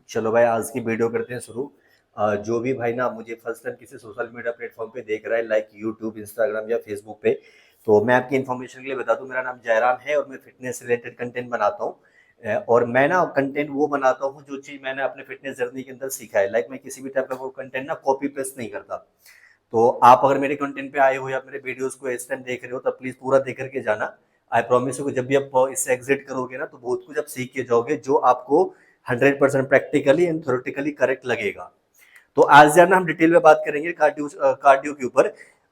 चलो भाई, आज की वीडियो करते हैं शुरू। जो भी भाई ना मुझे फर्स्ट टाइम किसी सोशल मीडिया प्लेटफॉर्म पे देख रहा है, लाइक यूट्यूब, इंस्टाग्राम या फेसबुक पे, तो मैं आपकी इन्फॉर्मेशन के लिए बता दूं, मेरा नाम जयराम है और मैं फिटनेस रिलेटेड कंटेंट बनाता हूँ। और मैं ना कंटेंट वो बनाता हूँ जो चीज़ मैंने अपने फिटनेस जर्नी के अंदर सीखा है। लाइक मैं किसी भी टाइप का वो कंटेंट ना कॉपी पेस्ट नहीं करता। तो आप अगर मेरे कंटेंट पे आए हो या मेरे वीडियोस को इस टाइम देख रहे हो, तब प्लीज पूरा देख करके जाना। आई प्रॉमिस यू, जब भी आप इससे एग्जिट करोगे ना, तो बहुत कुछ आप सीख के जाओगे जो आपको 100% प्रैक्टिकली एंड थ्योरेटिकली करेक्ट लगेगा। तो आज यार ना हम डिटेल में बात करेंगे कार्डियो के ऊपर।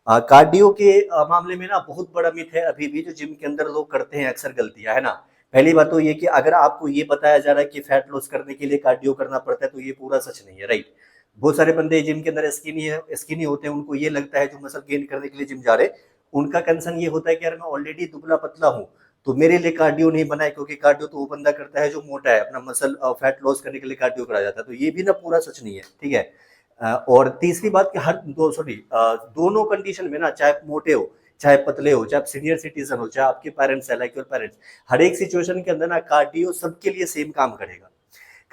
कार्डियो के मामले में ना बहुत बड़ा मिथ है अभी भी, जो जिम के अंदर लोग करते हैं अक्सर गलतियां, है ना। पहली बात तो ये कि अगर आपको ये बताया जा रहा है कि फैट लॉस करने के लिए कार्डियो करना पड़ता है, तो ये पूरा सच नहीं है, राइट। बहुत सारे बंदे जिम के अंदर स्किनी होते हैं, उनको ये लगता है जो मसल गेन करने के लिए जिम जा रहे हैं, उनका कंसर्न ये होता है कि यार मैं ऑलरेडी दुबला पतला हूँ, तो मेरे लिए कार्डियो नहीं बना है, क्योंकि कार्डियो तो वो बंदा करता है जो मोटा है, अपना मसल फैट लॉस करने के लिए कार्डियो कराया जाता है। तो ये भी ना पूरा सच नहीं है, ठीक है। और तीसरी बात कि हर दो सॉरी दोनों कंडीशन में ना, चाहे मोटे हो, चाहे पतले हो, चाहे आप सीनियर सिटीजन हो, चाहे आपके पेरेंट्स है, लाइक योर पेरेंट्स, हर एक सिचुएशन के अंदर ना कार्डियो सबके लिए सेम काम करेगा।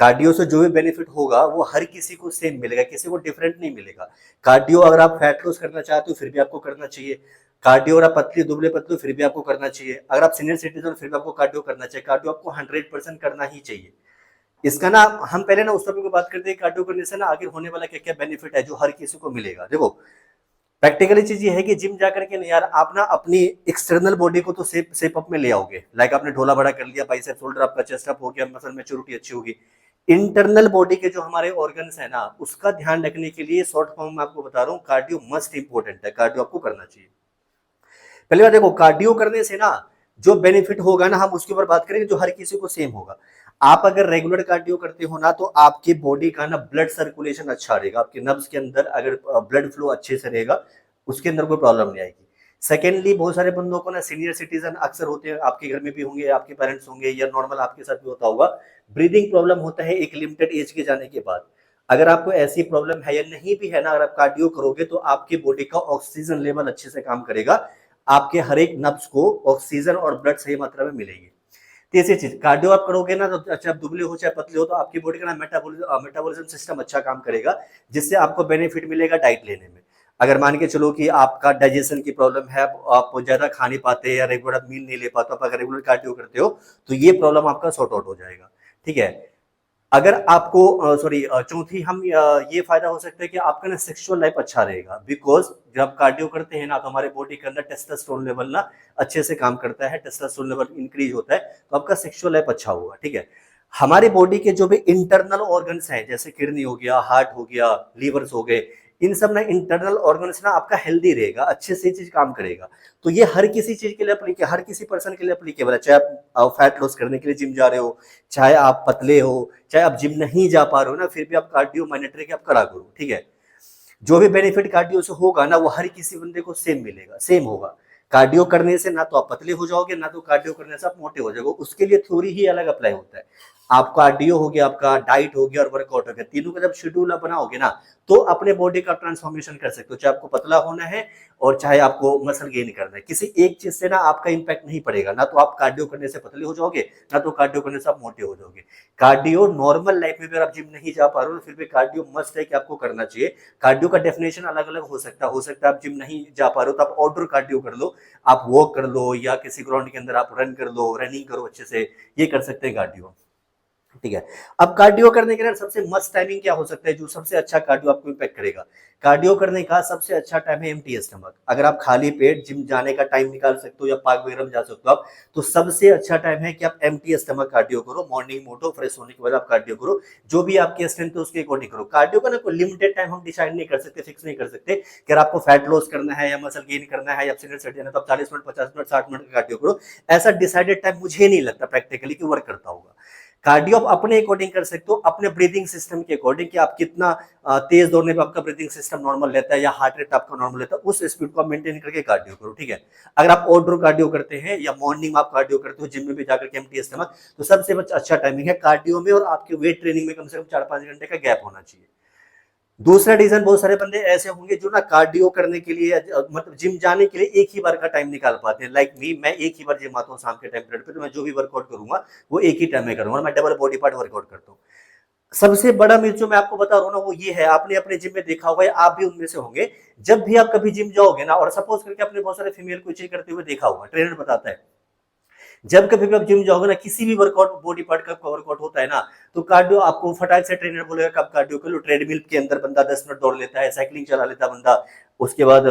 कार्डियो से जो भी बेनिफिट होगा वो हर किसी को सेम मिलेगा, किसी को डिफरेंट नहीं मिलेगा। कार्डियो अगर आप फैट लॉस करना चाहते हो फिर भी आपको करना चाहिए। कार्डियो अगर आप पतली दुबले पतले फिर भी आपको करना चाहिए। अगर आप सीनियर सिटीजन फिर भी आपको कार्डियो करना चाहिए। कार्डियो आपको 100% करना ही चाहिए। इसका ना हम पहले ना उस टॉपिक पे बात करते हैं, कार्डियो करने से ना आगे होने वाला क्या क्या बेनिफिट है जो हर किसी को मिलेगा। देखो, प्रैक्टिकली चीज ये है कि जिम जाकर के नहीं यार, आप ना अपनी एक्सटर्नल बॉडी को तो शेप अप में ले आओगे, लाइक आपने ढोला बड़ा कर लिया, बाइसेप शोल्डर आपका चेस्ट अप हो गया, मसल मैच्योरिटी अच्छी होगी। इंटरनल बॉडी के जो हमारे ऑर्गन्स है ना, उसका ध्यान रखने के लिए शॉर्ट फॉर्म में आपको बता रहा हूँ, कार्डियो मस्ट इंपॉर्टेंट है, कार्डियो आपको करना चाहिए। पहली बात देखो, कार्डियो करने से ना जो बेनिफिट होगा ना, हम उसके ऊपर बात करेंगे, जो हर किसी को सेम होगा। आप अगर रेगुलर कार्डियो करते हो ना, तो आपकी बॉडी का ना ब्लड सर्कुलेशन अच्छा रहेगा, आपके नर्व्स के अंदर अगर ब्लड फ्लो अच्छे से रहेगा, उसके अंदर कोई प्रॉब्लम नहीं आएगी। सेकेंडली, बहुत सारे बंदों को ना, सीनियर सिटीजन अक्सर होते हैं, आपके घर में भी होंगे, आपके पेरेंट्स होंगे, या नॉर्मल आपके साथ भी होता होगा, ब्रीदिंग प्रॉब्लम होता है एक लिमिटेड एज के जाने के बाद। अगर आपको ऐसी प्रॉब्लम है या नहीं भी है ना, अगर आप कार्डियो करोगे तो आपकी बॉडी का ऑक्सीजन लेवल अच्छे से काम करेगा, आपके हर एक नब्ज को ऑक्सीजन और ब्लड सही मात्रा में मिलेगी। तीसरी चीज, कार्डियो आप करोगे ना, तो चाहे आप दुबले हो चाहे पतले हो, तो आपकी बॉडी का ना मेटाबॉलिज्म सिस्टम अच्छा काम करेगा, जिससे आपको बेनिफिट मिलेगा डाइट लेने में। अगर मान के चलो कि आपका डाइजेशन की प्रॉब्लम है, आप ज्यादा खा नहीं पाते या रेगुलर मील नहीं ले पाते, आप अगर रेगुलर कार्डियो करते हो, तो ये प्रॉब्लम आपका सॉर्ट आउट हो जाएगा, ठीक है। अगर आपको सॉरी चौथी हम ये फायदा हो सकता है कि आपका ना सेक्सुअल लाइफ अच्छा रहेगा, बिकॉज जब आप कार्डियो करते हैं ना, तो हमारे बॉडी के अंदर टेस्टोस्टेरोन लेवल ना अच्छे से काम करता है, टेस्टोस्टेरोन लेवल इंक्रीज होता है, तो आपका सेक्सुअल लाइफ अच्छा होगा, ठीक है। हमारी बॉडी के जो भी इंटरनल ऑर्गन्स हैं, जैसे किडनी हो गया, हार्ट हो गया, लीवर्स हो गए, इन सब ना इंटरनल ऑर्गन्स ना आपका हेल्दी रहेगा, अच्छे से चीज काम करेगा। तो ये हर किसी चीज के लिए हर किसी पर्सन के लिए अप्लीकेबल है, चाहे आप फैट लॉस करने के लिए जिम जा रहे हो, चाहे आप पतले हो, चाहे आप जिम नहीं जा पा रहे हो ना, फिर भी आप कार्डियो मैंडेटरी के आप करा करो, ठीक है। जो भी बेनिफिट कार्डियो से होगा ना, वो हर किसी बंदे को सेम मिलेगा, सेम होगा। कार्डियो करने से ना तो आप पतले हो जाओगे, ना तो कार्डियो करने से आप मोटे हो जाओगे, उसके लिए थ्योरी ही अलग अप्लाई होता है। आप कार्डियो हो गया, आपका डाइट हो गया और वर्कआउट हो गया, तीनों का जब शेड्यूल आप बनाओगे ना, तो अपने बॉडी का ट्रांसफॉर्मेशन कर सकते हो, चाहे आपको पतला होना है और चाहे आपको मसल गेन करना है। किसी एक चीज से ना आपका इंपैक्ट नहीं पड़ेगा, ना तो आप कार्डियो करने से पतले हो जाओगे, ना तो कार्डियो करने से आप मोटे हो जाओगे। कार्डियो नॉर्मल लाइफ में भी अगर आप जिम नहीं जा पा रहे हो, फिर भी कार्डियो मस्ट है कि आपको करना चाहिए। कार्डियो का डेफिनेशन अलग अलग हो सकता है आप जिम नहीं जा पा रहे हो तो आप आउटडोर कार्डियो कर लो, आप वॉक कर लो, या किसी ग्राउंड के अंदर आप रन कर लो, रनिंग करो अच्छे से, ये कर सकते हैं कार्डियो, ठीक है। अब कार्डियो करने के लिए सबसे मस्त टाइमिंग क्या हो सकता है, जो सबसे अच्छा कार्डियो आपको इम्पैक्ट करेगा। कार्डियो करने का सबसे अच्छा टाइम है एम्प्टी स्टमक। अगर आप खाली पेट जिम जाने का टाइम निकाल सकते हो या पार्क वगैरह में जा सकते हो आप, तो सबसे अच्छा टाइम है कि आप एम्प्टी स्टमक कार्डियो करो। मॉर्निंग में उठो, फ्रेश होने के बाद आप कार्डियो करो, जो भी आपकी स्ट्रेंथ है उसके अकॉर्डिंग करो। कार्डियो का ना कोई लिमिटेड टाइम हम डिसाइड नहीं कर सकते, फिक्स नहीं कर सकते कि आपको फैट लॉस करना है या मसल गेन करना है या सीनियर सिटीजन है तो आप 40 मिनट, 50 मिनट, 60 मिनट का कार्डियो करो। ऐसा डिसाइडेड टाइम मुझे नहीं लगता प्रैक्टिकली कि वर्क करता होगा। कार्डियो आप अपने अकॉर्डिंग कर सकते हो, अपने ब्रीदिंग सिस्टम के अकॉर्डिंग, कि आप कितना तेज दौड़ने पे आपका ब्रीदिंग सिस्टम नॉर्मल रहता है या हार्ट रेट आपका नॉर्मल रहता है, उस स्पीड को आप मेंटेन करके कार्डियो करो, ठीक है। अगर आप आउटडोर कार्डियो करते हैं या मॉर्निंग में आप कार्डियो करते हो, जिम में भी जाकर के एम्प्टी स्टमक, तो सबसे अच्छा टाइमिंग है कार्डियो में और आपके वेट ट्रेनिंग में कम से कम 4-5 घंटे का गैप होना चाहिए। दूसरा रीजन, बहुत सारे बंदे ऐसे होंगे जो ना कार्डियो करने के लिए मतलब जिम जाने के लिए एक ही बार का टाइम निकाल पाते हैं, लाइक मी, मैं एक ही बार जिम आता हूँ शाम के टाइम पीरियड पे, तो मैं जो भी वर्कआउट करूंगा वो एक ही टाइम में करूंगा, मैं डबल बॉडी पार्ट वर्कआउट करता हूँ। सबसे बड़ा मिथ जो मैं आपको बता रहा हूँ ना वो ये है, आपने अपने जिम में देखा होगा, आप भी उनमें से होंगे। जब भी आप कभी जिम जाओगे ना, और सपोज करके आपने बहुत सारे फीमेल को चेक करते हुए देखा होगा, ट्रेनर बताता है, जब कभी भी आप जिम जाओगे ना, किसी भी वर्कआउट, बॉडी पार्ट का वर्कआउट होता है ना, तो कार्डियो आपको फटाक से ट्रेनर बोलेगा कब कार्डियो कर लो। ट्रेडमिल के अंदर बंदा 10 मिनट दौड़ लेता है, साइकिलिंग चला लेता है बंदा, उसके बाद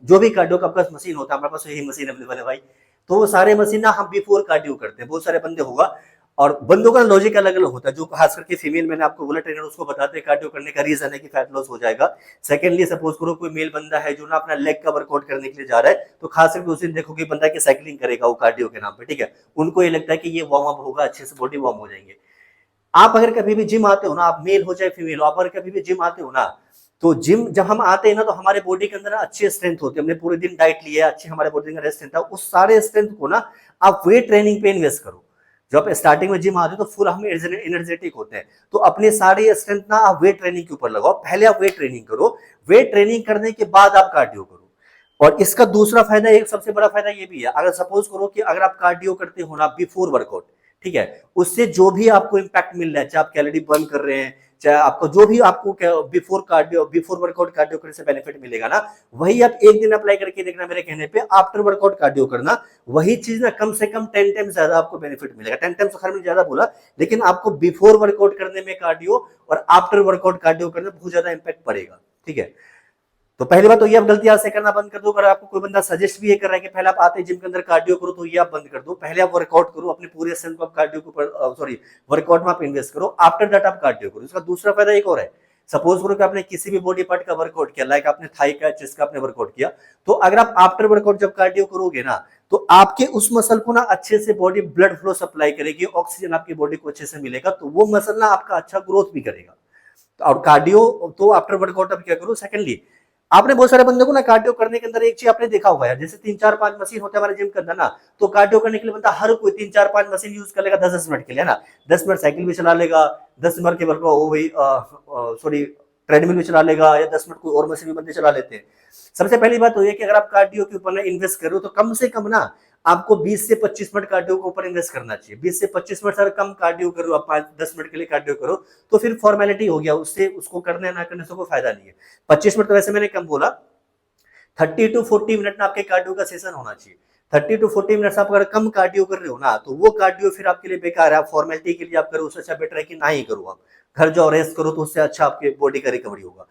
जो भी कार्डियो का आपका मशीन होता है, हमारे पास यही मशीन अवेलेबल है भाई। तो वो सारे मशीन ना हम बिफोर कार्डियो करते हैं, बहुत सारे बंदे होगा। और बंदों का लॉजिक अलग अलग होता है, जो खास करके फीमेल, मैंने आपको बोला ट्रेनर उसको बताते हैं कार्डियो करने का रीजन है कि फैट लॉस हो जाएगा। सेकेंडली सपोज करो कोई मेल बंदा है जो ना अपना लेग का वर्कआउट करने के लिए जा रहा है, तो खास करके उस दिन देखो कि बंदा की साइकिलिंग करेगा वो कार्डियो के नाम पे, ठीक है, उनको ये लगता है कि ये वार्म अप होगा, अच्छे से बॉडी वार्म हो जाएंगे। आप अगर कभी भी जिम आते हो ना, आप मेल हो चाहे फीमेल हो, आप अगर कभी भी जिम आते हो ना, तो जिम जब हम आते हैं ना, तो हमारे बॉडी के अंदर अच्छे स्ट्रेंथ होती है, हमने पूरे दिन डाइट लिया, अच्छे हमारे बॉडी का स्ट्रेंथ है, उस सारे स्ट्रेंथ को ना आप वेट ट्रेनिंग पे इन्वेस्ट करो। जब आप स्टार्टिंग में जिम आते हो तो फुल हम एनर्जेटिक होते हैं, तो अपने सारे स्ट्रेंथ ना आप वेट ट्रेनिंग के ऊपर लगाओ। पहले आप वेट ट्रेनिंग करो, वेट ट्रेनिंग करने के बाद आप कार्डियो करो। और इसका दूसरा फायदा, एक सबसे बड़ा फायदा ये भी है, अगर सपोज करो कि अगर आप कार्डियो करते हो ना बिफोर वर्कआउट, ठीक है, उससे जो भी आपको इंपैक्ट मिल रहा है, चाहे आप कैलोरी बर्न कर रहे हैं, चाहे आपको जो भी आपको before cardio, before workout cardio करने से बेनिफिट मिलेगा ना, वही आप एक दिन अप्लाई करके देखना मेरे कहने पे, आफ्टर वर्कआउट कार्डियो करना, वही चीज ना कम से कम 10 टाइम्स ज्यादा आपको बेनिफिट मिलेगा। 10 टाइम्स तो खैर मैंने ज्यादा बोला, लेकिन आपको बिफोर वर्कआउट करने में कार्डियो और आफ्टर वर्कआउट कार्डियो करने में बहुत ज्यादा इंपैक्ट पड़ेगा, ठीक है। तो पहली बात तो ये आप गलती आज से करना बंद कर दो। अगर आपको कोई बंदा सजेस्ट भी ये कर रहा है कि पहले आप आते जिम के अंदर कार्डियो करो, तो ये आप बंद कर दो। पहले आप वर्कआउट करो, अपने पूरे स्ट्रेंथ को आप कार्डियो के ऊपर, सॉरी, वर्कआउट में आप इन्वेस्ट करो, आफ्टर दैट आप कार्डियो करो। इसका दूसरा फायदा एक और है, सपोज करो कि आपने किसी भी बॉडी पार्ट का वर्कआउट किया, लाइक आपने थाई का, चेस्ट का आपने वर्कआउट किया, तो अगर आप आफ्टर वर्कआउट जब कार्डियो करोगे ना, तो आपके उस मसल को ना अच्छे से बॉडी ब्लड फ्लो सप्लाई करेगी, ऑक्सीजन आपकी बॉडी को अच्छे से मिलेगा, तो वो मसल ना आपका अच्छा ग्रोथ भी करेगा। और कार्डियो तो आफ्टर वर्कआउट आप क्या करो। सेकेंडली, आपने बहुत सारे बंदों को ना कार्डियो करने के अंदर एक चीज आपने देखा होगा यार, जैसे 3 4 5 मशीन होते हैं हमारे जिम के अंदर ना, तो कार्डियो करने के लिए बंदा हर कोई 3 4 5 मशीन यूज कर लेगा 10 10 मिनट के लिए ना। 10 मिनट साइकिल भी चला लेगा, 10 मिनट के वर्कआउट वो वही, सॉरी, ट्रेडमिल भी चला लेगा, या 10 मिनट कोई और मशीन भी बंदे चला लेते हैं। सबसे पहली बात तो ये कि अगर आप कार्डियो के ऊपर ना इन्वेस्ट कर रहे हो, तो कम से कम ना आपको 20 से 25 मिनट कार्डियो के ऊपर इन्वेस्ट करना चाहिए। 20 से 25 मिनट, सर कम कार्डियो करो आप, 5 10 मिनट के लिए कार्डियो करो, तो फिर फॉर्मेलिटी हो गया, उससे उसको करने ना करने से कोई फायदा नहीं है। 25 मिनट तो वैसे मैंने कम बोला, 30 to 40 मिनट ना आपके कार्डियो का सेशन होना चाहिए। 30 to 40 मिनट आप अगर कम कार्डियो कर रहे हो ना, तो वो कार्डियो फिर आपके लिए बेकार है। आप फॉर्मेलिटी के लिए आप करो, उससे अच्छा बेटर है कि ना ही करो, आप घर जाओ रेस्ट करो, तो उससे अच्छा आपके बॉडी का रिकवरी होगा।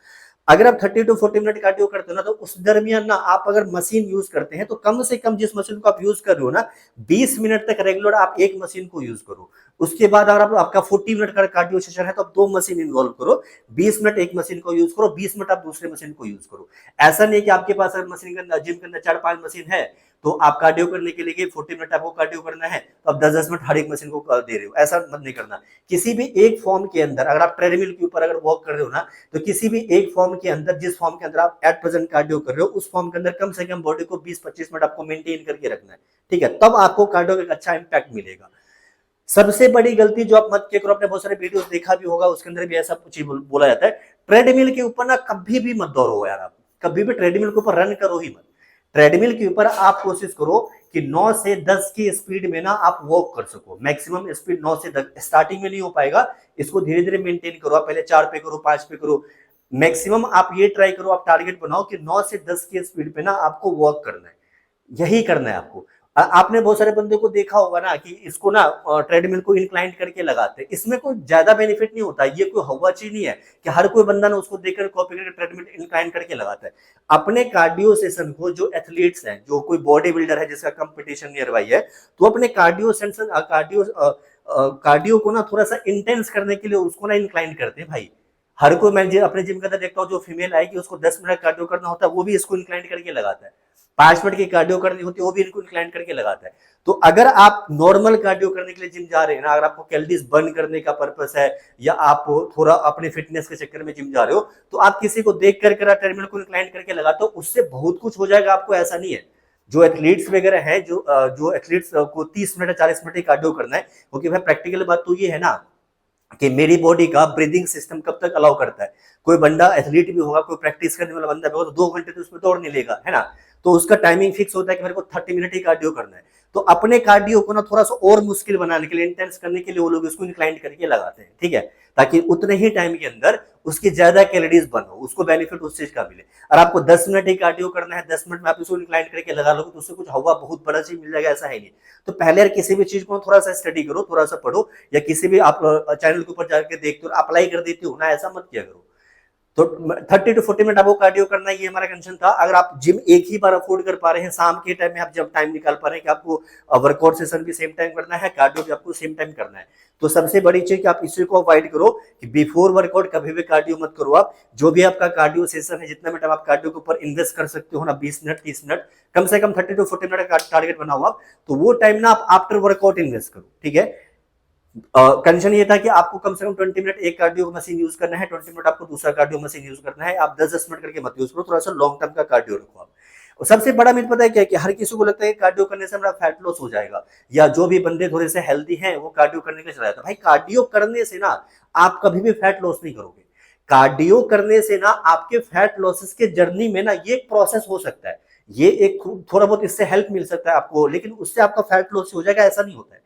अगर आप 30 to 40 मिनट कार्डियो करते हो ना, तो उस दरमियान ना आप अगर मशीन यूज करते हैं, तो कम से कम जिस मशीन को आप यूज कर रहे हो ना, 20 मिनट तक रेगुलर आप एक मशीन को यूज करो। उसके बाद अगर आपका 40 मिनट का कार्डियो सेशन है, तो आप 2 मशीन इन्वॉल्व करो। 20 मिनट एक मशीन को यूज करो, 20 मिनट आप दूसरे मशीन को यूज करो। ऐसा नहीं है कि आपके पास अगर मशीन के अंदर, जिम के अंदर 4 5 मशीन है, तो आप कार्डियो करने के लिए 40 मिनट आपको कार्डियो करना है, तो आप 10 10 मिनट हर एक मशीन को दे रहे हो, ऐसा मत नहीं करना। किसी भी एक फॉर्म के अंदर, अगर आप ट्रेडमिल के ऊपर अगर वॉक कर रहे हो ना, तो किसी भी एक फॉर्म के अंदर, जिस फॉर्म के अंदर आप एट प्रेजेंट कार्डियो कर रहे हो, उस फॉर्म के अंदर कम से कम बॉडी को 20 25 मिनट आपको मेंटेन करके रखना है, ठीक है, तब आपको कार्डियो का एक अच्छा इंपैक्ट मिलेगा। सबसे बड़ी गलती जो आप मत किया करो, आपने बहुत सारे वीडियोस देखा भी होगा, उसके अंदर भी ऐसा कुछ ही बोला जाता है, ट्रेडमिल के ऊपर ना कभी भी मत दौड़ो यार, आप कभी भी ट्रेडमिल के ऊपर रन करो ही मत। ट्रेडमिल के ऊपर आप कोशिश करो कि 9 से 10 की स्पीड में ना आप वॉक कर सको। मैक्सिमम स्पीड 9 से 10, स्टार्टिंग में नहीं हो पाएगा, इसको धीरे धीरे मेंटेन करो। आप पहले 4 पे करो, 5 पे करो, मैक्सिमम आप ये ट्राई करो, आप टारगेट बनाओ कि 9 से 10 की स्पीड पे ना आपको वॉक करना है, यही करना है आपको। आपने बहुत सारे बंदे को देखा होगा ना कि इसको ना ट्रेडमिल को इंक्लाइन करके लगाते हैं, इसमें कोई ज्यादा बेनिफिट नहीं होता, ये कोई हवा चीज नहीं है कि हर कोई बंदा ना उसको देखकर कॉपी करके ट्रेडमिल इंक्लाइन करके लगाता है। अपने कार्डियो सेशन को, जो एथलीट्स हैं, जो कोई बॉडी बिल्डर है जिसका कंपटीशन नियर बाई है, तो अपने कार्डियो सेशन, कार्डियो को ना थोड़ा सा इंटेंस करने के लिए उसको ना इंक्लाइन करते हैं भाई। हर कोई, मैं अपने जिम के अंदर देखता हूँ, जो फीमेल आएगी उसको 10 मिनट कार्डियो करना होता है, वो भी इसको इंक्लाइन करके लगाता है। 5 मिनट की कार्डियो करनी होती है, वो भी इनको इंक्लाइन करके लगाता है। तो अगर आप नॉर्मल कार्डियो करने के लिए जिम जा रहे हैं ना, अगर आपको कैलोरीज बर्न करने का पर्पस है, या आप थोड़ा अपने फिटनेस के चक्कर में जिम जा रहे हो, तो आप किसी को देख कर ट्रेडमिल को इंक्लाइन करके लगाते हो, उससे बहुत कुछ हो जाएगा आपको, ऐसा नहीं है। जो एथलीट्स वगैरह हैं, जो एथलीट्स को 30 मिनट 40 मिनट ही कार्डियो करना है, क्योंकि भाई प्रैक्टिकल बात तो ये है ना कि मेरी बॉडी का ब्रीदिंग सिस्टम कब तक अलाउ करता है। कोई बंदा एथलीट भी होगा, कोई प्रैक्टिस करने वाला बंदा भी होगा, तो 2 घंटे तो उसमें दौड़ नहीं लेगा, है ना, तो उसका टाइमिंग फिक्स होता है कि मेरे को 30 मिनट ही कार्डियो करना है। तो अपने कार्डियो को ना थोड़ा सा और मुश्किल बनाने के लिए, इंटेंस करने के लिए वो लोग इसको इंक्लाइन करके लगाते हैं, ठीक है, ताकि उतने ही टाइम के अंदर उसकी ज्यादा कैलोरीज बर्न हो, उसको बेनिफिट उस चीज का मिले। और आपको 10 मिनट ही कार्डियो करना है, 10 मिनट में आप इसको इंक्लाइन करके लगा लोगे तो उससे कुछ हवा बहुत बड़ा चीज मिल जाएगा, ऐसा है नहीं। तो पहले यार किसी भी चीज को थोड़ा सा स्टडी करो, थोड़ा सा पढ़ो, या किसी भी आप चैनल के ऊपर जाकर देखते हो अप्लाई कर देते हो ना, ऐसा मत किया करो। तो 30 to 40 मिनट आपको कार्डियो करना है, ये हमारा कंडीशन था। अगर आप जिम एक ही बार अफोर्ड कर पा रहे हैं, शाम के टाइम में आप जब टाइम निकाल पा रहे हैं कि आपको वर्कआउट सेशन भी सेम टाइम करना है, कार्डियो भी आपको सेम टाइम करना है, तो सबसे बड़ी चीज कि आप इसी को अवॉइड करो कि बिफोर वर्कआउट कभी भी कार्डियो मत करो। आप जो भी आपका कार्डियो सेशन है, जितना मिनट आप कार्डियो के ऊपर इन्वेस्ट कर सकते हो ना, 20 मिनट 30 मिनट, कम से कम 30 to 40 मिनट का टारगेट बनाओ आप, तो वो टाइम ना आप आफ्टर वर्कआउट इन्वेस्ट करो, ठीक है। कंडीशन ये था कि आपको कम से कम 20 मिनट एक कार्डियो मशीन यूज करना है, 20 मिनट आपको दूसरा कार्डियो मशीन यूज करना है। आप 10-10 मिनट करके मत यूज करो, थोड़ा सा लॉन्ग टर्म का कार्डियो रखो आप। और सबसे बड़ा मिथ पता है क्या, कि हर किसी को लगता है कि कार्डियो करने से हमारा फैट लॉस हो जाएगा, या जो भी बंदे थोड़े से हेल्दी हैं वो कार्डियो करने के लिए चला जाता है। भाई कार्डियो करने से ना आप कभी भी फैट लॉस नहीं करोगे। कार्डियो करने से ना आपके फैट लॉसेस के जर्नी में ना ये एक प्रोसेस हो सकता है, ये एक थोड़ा बहुत इससे हेल्प मिल सकता है आपको, लेकिन उससे आपका फैट लॉस हो जाएगा ऐसा नहीं होता है।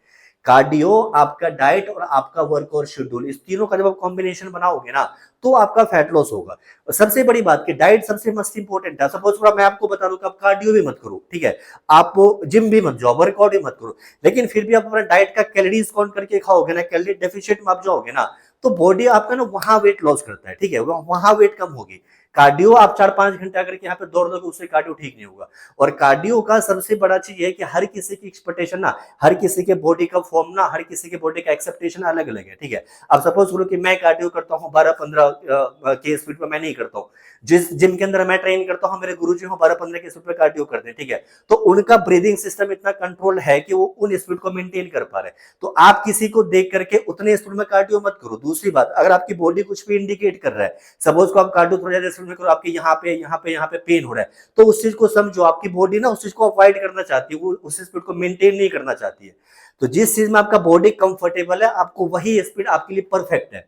कार्डियो, आपका डाइट और आपका वर्क और शेड्यूल, इस तीनों का जब आप कॉम्बिनेशन बनाओगे ना तो आपका फैट लॉस होगा। और सबसे बड़ी बात कि डाइट सबसे मस्ट इंपॉर्टेंट है। सपोज मैं आपको बता दूं कि आप कार्डियो भी मत करो, ठीक है, आप जिम भी मत जाओ, वर्कआउट भी मत करो, लेकिन फिर भी आप अपना डाइट का कैलोरीज काउंट करके खाओगे ना, कैलोरी डेफिशिएट में आप जाओगे ना, तो बॉडी आपका ना वहां वेट लॉस करता है, ठीक है, वहां वेट कम होगी। कार्डियो आप 4-5 घंटा करके यहाँ पे दौड़ दोगे, उससे कार्डियो ठीक नहीं होगा। और कार्डियो का सबसे बड़ा चीज है कि हर किसी की एक्सपेक्टेशन ना, हर किसी के बॉडी का फॉर्म ना, हर किसी के बॉडी का एक्सेप्टेशन अलग अलग है, ठीक है। अब सपोज करो कि मैं कार्डियो करता हूँ 12-15 के स्पीड पे, मैं नहीं करता हूँ। जिस जिम के अंदर मैं ट्रेन करता हूँ, मेरे गुरुजी हो 12-15 के स्पीड पे कार्डियो करते हैं, ठीक है, तो उनका ब्रीदिंग सिस्टम इतना कंट्रोल है कि वो उन स्पीड को मेंटेन कर पा रहे हैं। तो आप किसी को देख करके उतने स्पीड में कार्डियो मत करो। दूसरी बात, अगर आपकी बॉडी कुछ भी इंडिकेट कर रहा है, सपोज को आप कार्डियो थोड़ा ज्यादा स्पीड में करो, आपके यहाँ पे पेन हो रहा है, तो उस चीज को समझो, आपकी बॉडी ना उस चीज को अवॉइड करना चाहती है, वो उस स्पीड को मेंटेन नहीं करना चाहती है। तो जिस चीज में आपका बॉडी कंफर्टेबल है, आपको वही स्पीड आपके लिए परफेक्ट है,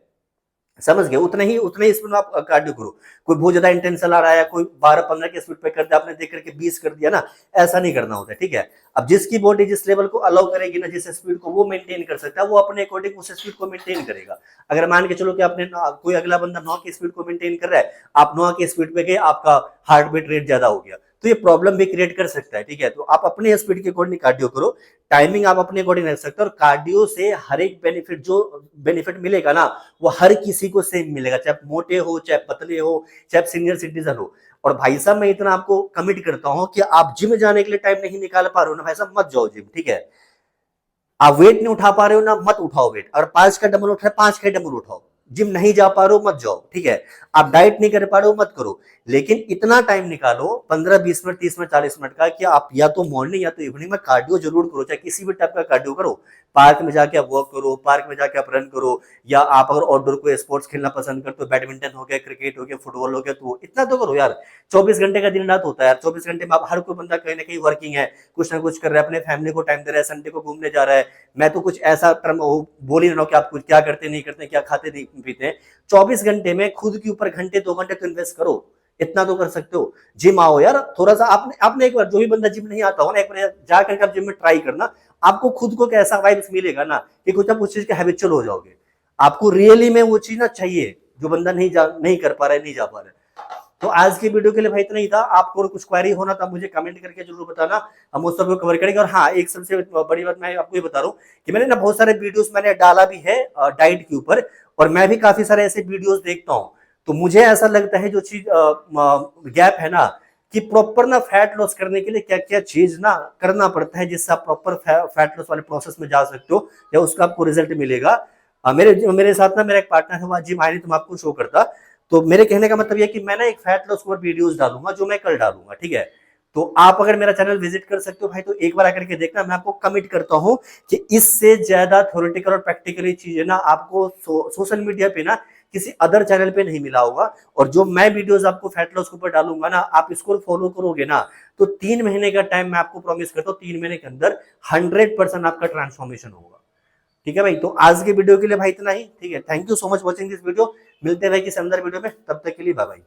समझ गए, उतने ही स्पीड में आप कार्डियो करो। कोई बहुत ज्यादा इंटेंस चला रहा है, कोई 12-15 के स्पीड पे कर दिया, आपने देख करके 20 कर दिया ना, ऐसा नहीं करना होता है, ठीक है। अब जिसकी बॉडी जिस लेवल को अलाउ करेगी ना, जिस स्पीड को वो मेंटेन कर सकता है, वो अपने अकॉर्डिंग उस स्पीड को मेंटेन करेगा। अगर मान के चलो कि आपने कोई अगला बंदा 9 की स्पीड को मेंटेन कर रहा है, आप 9 की स्पीड पे गए, आपका हार्ट बीट रेट ज्यादा हो गया, तो ये प्रॉब्लम भी क्रिएट कर सकता है, ठीक है। तो आप अपने स्पीड के अकॉर्डिंग कार्डियो करो, टाइमिंग आप अपने अकॉर्डिंग रख सकते हो, और कार्डियो से हर एक बेनिफिट, जो बेनिफिट मिलेगा ना, वो हर किसी को सेम मिलेगा, चाहे मोटे हो, चाहे पतले हो, चाहे सीनियर सिटीजन हो। और भाई साहब मैं इतना आपको कमिट करता हूं कि आप जिम जाने के लिए टाइम नहीं निकाल पा रहे हो ना, भाई साहब मत जाओ जिम, ठीक है। आप वेट नहीं उठा पा रहे हो ना, मत उठाओ वेट। अगर 5 का डंबल उठा है, 5 का डंबल उठाओ। जिम नहीं जा पा रहे हो, मत जाओ, ठीक है। आप डाइट नहीं कर पा रहे हो, मत करो, लेकिन इतना टाइम निकालो 15-20 मिनट, 30 मिनट, 40 मिनट का, कि आप या तो मॉर्निंग या तो इवनिंग में कार्डियो जरूर करो, चाहे किसी भी टाइप का कार्डियो करो। पार्क में जाके आप वॉक करो, पार्क में जाके आप रन करो, या आप अगर आउटडोर कोई स्पोर्ट्स खेलना पसंद करते हो, बैडमिंटन हो गया, क्रिकेट हो गया, फुटबॉल हो गया, तो इतना तो करो यार। 24 घंटे का दिन रात होता है यार, 24 घंटे में आप, हर कोई बंदा कहीं ना कहीं वर्किंग है, कुछ ना कुछ कर रहा है, अपने फैमिली को टाइम दे रहा है, संडे को घूमने जा रहा है। मैं तो कुछ ऐसा टर्म बोल ही रहा हूँ कि आप कुछ क्या करते नहीं करते, क्या खाते नहीं पीते। 24 घंटे में खुद के ऊपर घंटे 2 घंटे तो इन्वेस्ट करो, इतना तो कर सकते हो। जिम आओ यार, थोड़ा सा आपने एक बार, जो भी बंदा जिम नहीं आता हो ना, एक बार जाकर आप जिम में ट्राई करना, आपको खुद को कैसा वाइब्स मिलेगा ना, कि कुछ आप उस चीज के हैबिचुअल हो जाओगे। आपको रियली में वो चीज ना चाहिए, जो बंदा नहीं कर पा रहा है, नहीं जा पा रहा है। तो आज की वीडियो के लिए भाई इतना ही था। आपको कुछ क्वेरी होना तो मुझे कमेंट करके जरूर बताना, हम उस सबको कवर करेंगे। और हाँ, एक सबसे बड़ी बात मैं आपको ये बता रहा हूँ कि मैंने ना बहुत सारे वीडियोस मैंने डाला भी है डाइट के ऊपर, और मैं भी काफी सारे ऐसे वीडियोस देखता हूँ। तो मुझे ऐसा लगता है जो चीज गैप है ना, कि प्रॉपर ना फैट लॉस करने के लिए क्या क्या चीज ना करना पड़ता है, जिससे आप प्रॉपर फैट लॉस वाले प्रोसेस में जा सकते हो, या उसका आपको रिजल्ट मिलेगा। मेरे साथ ना मेरा एक पार्टनर है, वहां जिम आए नहीं तो मैं आपको शो करता। तो मेरे कहने का मतलब यह कि मैं ना एक फैट लॉस पर वीडियोस डालूंगा, जो मैं कल डालूंगा, ठीक है। तो आप अगर मेरा चैनल विजिट कर सकते हो भाई, तो एक बार आकर के देखना। मैं आपको कमिट करता हूं कि इससे ज्यादा थ्योरेटिकल और प्रैक्टिकली चीजें ना आपको सोशल मीडिया पे ना किसी अदर चैनल पे नहीं मिला होगा। और जो मैं वीडियोस आपको फैट लॉस के ऊपर डालूंगा ना, आप इसको फॉलो करोगे ना, तो 3 महीने का टाइम मैं आपको प्रॉमिस करता हूँ, 3 महीने के अंदर 100% आपका ट्रांसफॉर्मेशन होगा। ठीक है भाई, तो आज के वीडियो के लिए भाई इतना ही, ठीक है। Thank you so much watching this video. मिलते हैं भाई किसी अंदर वीडियो में, तब तक के लिए बाय बाय।